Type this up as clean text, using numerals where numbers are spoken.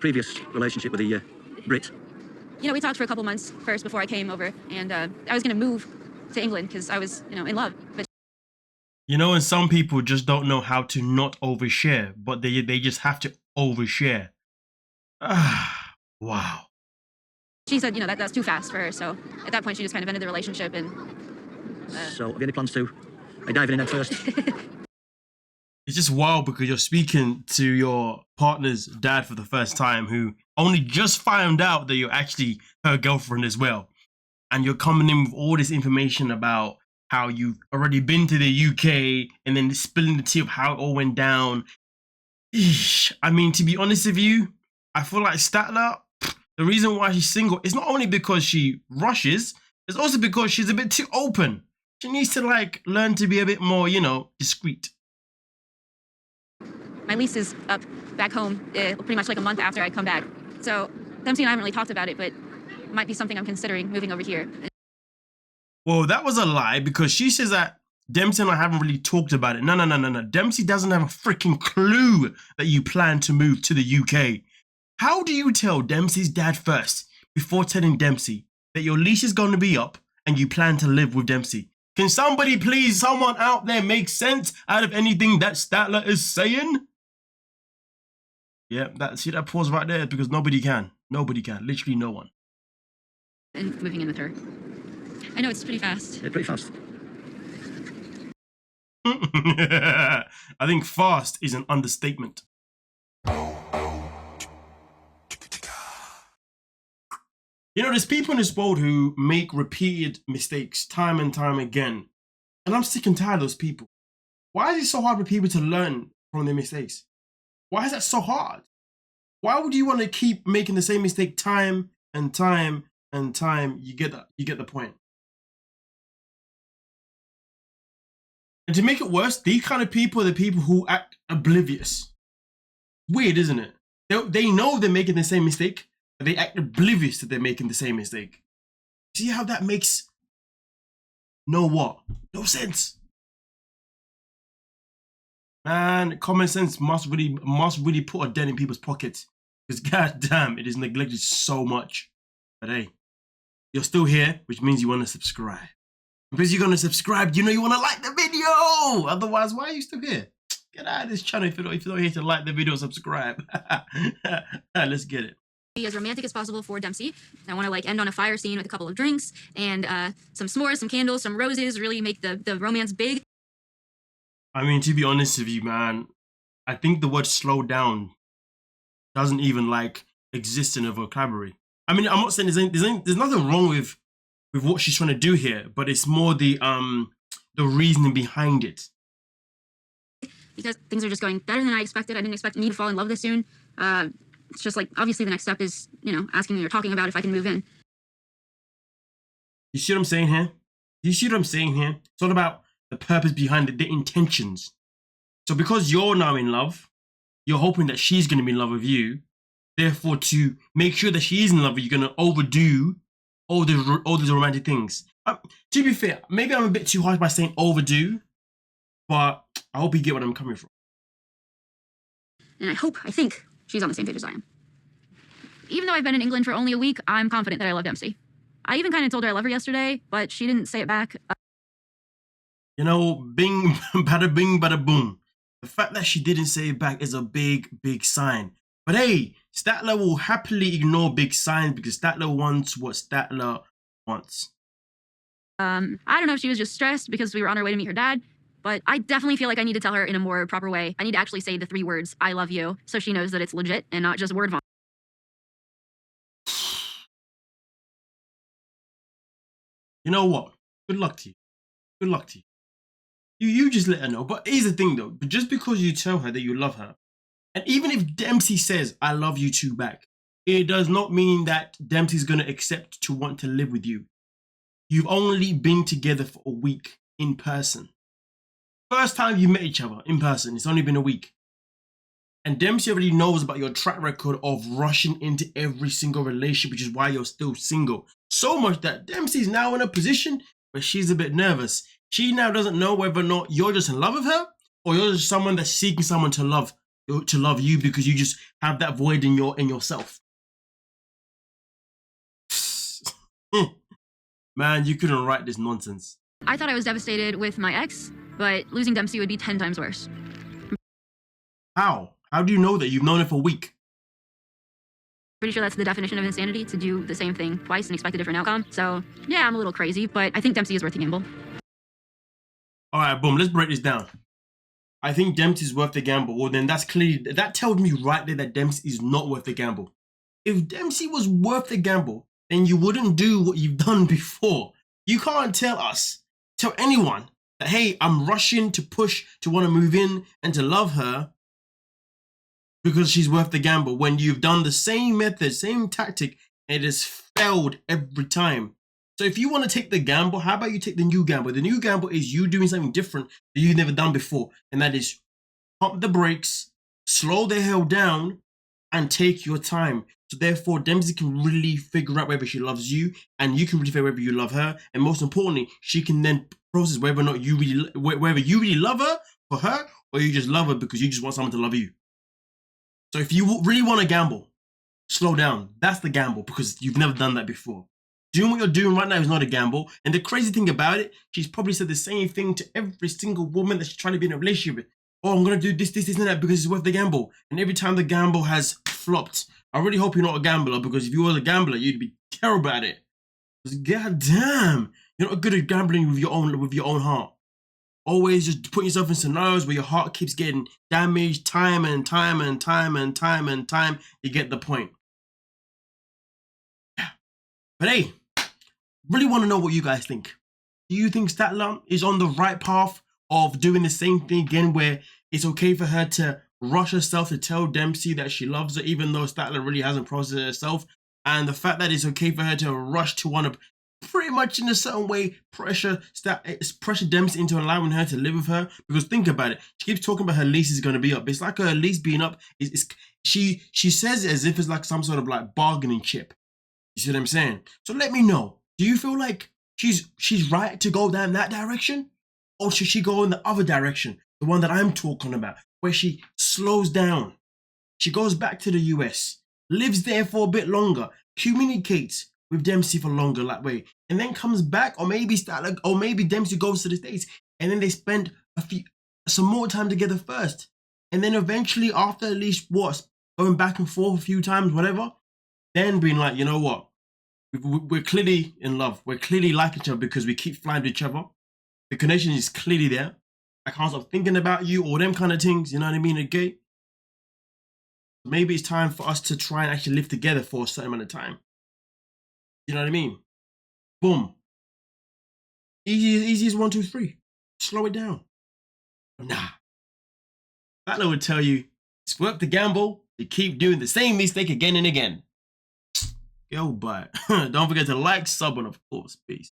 previous relationship with the Brit? You know, we talked for a couple months first before I came over, and I was going to move to England because I was, you know, in love. But you know, and some people just don't know how to not overshare, but they just have to overshare. Ah, wow. she said, you know, that's too fast for her. So at that point, she just kind of ended the relationship. And so, have you any plans to? Are you diving in head first? It's just wild because you're speaking to your partner's dad for the first time, who only just found out that you're actually her girlfriend as well. And you're coming in with all this information about how you've already been to the UK and then spilling the tea of how it all went down. Eesh. I mean, to be honest with you, I feel like Statler, the reason why she's single is not only because she rushes, it's also because she's a bit too open. She needs to like learn to be a bit more, you know, discreet. my lease is up back home pretty much like a month after I come back. So Dempsey and I haven't really talked about it, but it might be something I'm considering moving over here. Well, that was a lie because she says that Dempsey and I haven't really talked about it. No. Dempsey doesn't have a freaking clue that you plan to move to the UK. How do you tell Dempsey's dad first before telling Dempsey that your lease is going to be up and you plan to live with Dempsey? Can somebody please, someone out there, make sense out of anything that Statler is saying? Yeah, see that pause right there because nobody can. Nobody can. Literally no one. And moving in with her. I know it's pretty fast. Yeah, pretty fast. I think fast is an understatement. You know, there's people in this world who make repeated mistakes time and time again. And I'm sick and tired of those people. Why is it so hard for people to learn from their mistakes? Why is that so hard? Why would you want to keep making the same mistake time and time and time? You get the point. And to make it worse, these kind of people are the people who act oblivious. Weird, isn't it? They know they're making the same mistake, but they act oblivious that they're making the same mistake. See how that makes no sense. Man, common sense must really put a dent in people's pockets. Because goddamn, it is neglected so much. But hey, you're still here, which means you want to subscribe. Because you're going to subscribe, you know you want to like the video. Otherwise, why are you still here? Get out of this channel if you're not here to like the video, subscribe. Let's get it. Be as romantic as possible for Dempsey. I want to like end on a fire scene with a couple of drinks and some s'mores, some candles, some roses, really make the romance big. I mean, to be honest with you, man, I think the word slow down doesn't even like exist in a vocabulary. I mean, I'm not saying there's nothing wrong with what she's trying to do here, but it's more the reasoning behind it. Because things are just going better than I expected. I didn't expect me to fall in love this soon. It's just like, obviously the next step is, you know, asking or talking about if I can move in. You see what I'm saying here? It's all about the purpose behind it, the intentions. So because you're now in love, you're hoping that she's going to be in love with you. Therefore, to make sure that she is in love with you, you're going to overdo all these romantic things. To be fair, maybe I'm a bit too harsh by saying overdo, but I hope you get what I'm coming from. And I think she's on the same page as I am. Even though I've been in England for only a week, I'm confident that I love Dempsey. I even kind of told her I love her yesterday, but she didn't say it back. You know, bing, bada bing, bada boom. The fact that she didn't say it back is a big, big sign. But hey, Statler will happily ignore big signs because Statler wants what Statler wants. I don't know if she was just stressed because we were on our way to meet her dad, but I definitely feel like I need to tell her in a more proper way. I need to actually say the 3 words, I love you, so she knows that it's legit and not just word vomit. You know what? Good luck to you. Good luck to you. You just let her know. But here's the thing though, but just because you tell her that you love her, and even if Dempsey says, I love you too back, it does not mean that Dempsey's going to accept to want to live with you. You've only been together for a week in person. First time you met each other in person, it's only been a week. And Dempsey already knows about your track record of rushing into every single relationship, which is why you're still single. So much that Dempsey's now in a position where she's a bit nervous. She now doesn't know whether or not you're just in love with her or you're just someone that's seeking someone to love to love you because you just have that void in yourself. Man, you couldn't write this nonsense. I thought I was devastated with my ex, but losing Dempsey would be 10 times worse. How? How do you know that? You've known it for a week. Pretty sure that's the definition of insanity, to do the same thing twice and expect a different outcome. So, yeah, I'm a little crazy, but I think Dempsey is worth the gamble. All right, boom, let's break this down. I think Dempsey's worth the gamble. Well, then that tells me right there that Dempsey is not worth the gamble. If Dempsey was worth the gamble, then you wouldn't do what you've done before. You can't tell anyone that, hey, I'm rushing to push to want to move in and to love her because she's worth the gamble, when you've done the same method, same tactic, and it has failed every time. So if you want to take the gamble, how about you take the new gamble? The new gamble is you doing something different that you've never done before, and that is pump the brakes, slow the hell down, and take your time. So therefore, Dempsey can really figure out whether she loves you, and you can really figure out whether you love her, and most importantly, she can then process whether or not you really love her for her, or you just love her because you just want someone to love you. So if you really want to gamble, slow down. That's the gamble, because you've never done that before. Doing what you're doing right now is not a gamble. And the crazy thing about it, she's probably said the same thing to every single woman that she's trying to be in a relationship with. Oh, I'm going to do this, and that because it's worth the gamble. And every time the gamble has flopped. I really hope you're not a gambler, because if you were a gambler, you'd be terrible at it. Because god damn, you're not good at gambling with your own heart. Always just putting yourself in scenarios where your heart keeps getting damaged time and time. You get the point. Yeah. But hey, really want to know what you guys think. Do you think Statler is on the right path of doing the same thing again, where it's okay for her to rush herself to tell Dempsey that she loves her, even though Statler really hasn't processed it herself? And the fact that it's okay for her to rush to want to pretty much in a certain way pressure Dempsey into allowing her to live with her. Because think about it, she keeps talking about her lease is going to be up. It's like her lease being up she says it as if it's like some sort of like bargaining chip. You see what I'm saying? So let me know, do you feel like she's right to go down that direction, or should she go in the other direction, the one that I'm talking about, where she slows down, she goes back to the US, lives there for a bit longer, communicates with Dempsey for longer that way, and then comes back? Or maybe Dempsey goes to the States and then they spend some more time together first, and then eventually, after at least going back and forth a few times, whatever, then being like, you know what, we're clearly in love, we're clearly like each other because we keep flying to each other, the connection is clearly there, I can't stop thinking about you, or them kind of things, you know what I mean? Okay, maybe it's time for us to try and actually live together for a certain amount of time. You know what I mean? Boom. Easy as 1, 2, 3. Slow it down. Nah. Statler would tell you it's worth the gamble to keep doing the same mistake again and again. Yo, but don't forget to like, sub, and of course, peace.